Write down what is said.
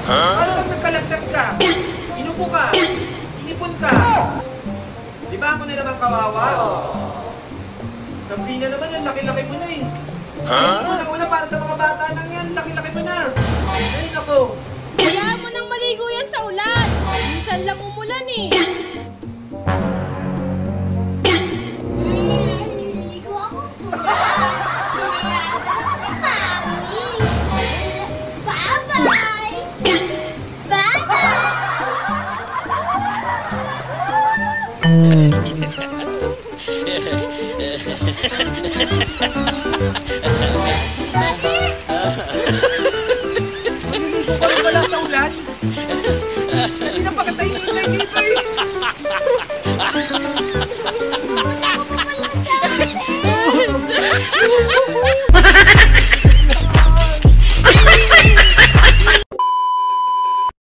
Ano lang nagkalagdag ka? Inupo ka? Inipon ka? Di ba ako na naman kawawa? Sabi na naman yan, laki-laki mo na eh. Unang-una para sa mga bata lang yan, laki-laki mo na. Ay, nako. Hayaan mo nang maligo yan sa ulan. Minsan lang umulan eh. Naliligo ako po. Kinayagan ako ni Mami. Bye-bye! Naliligo ka rin pala sa ulan? Hindi na pakatayin na dito eh.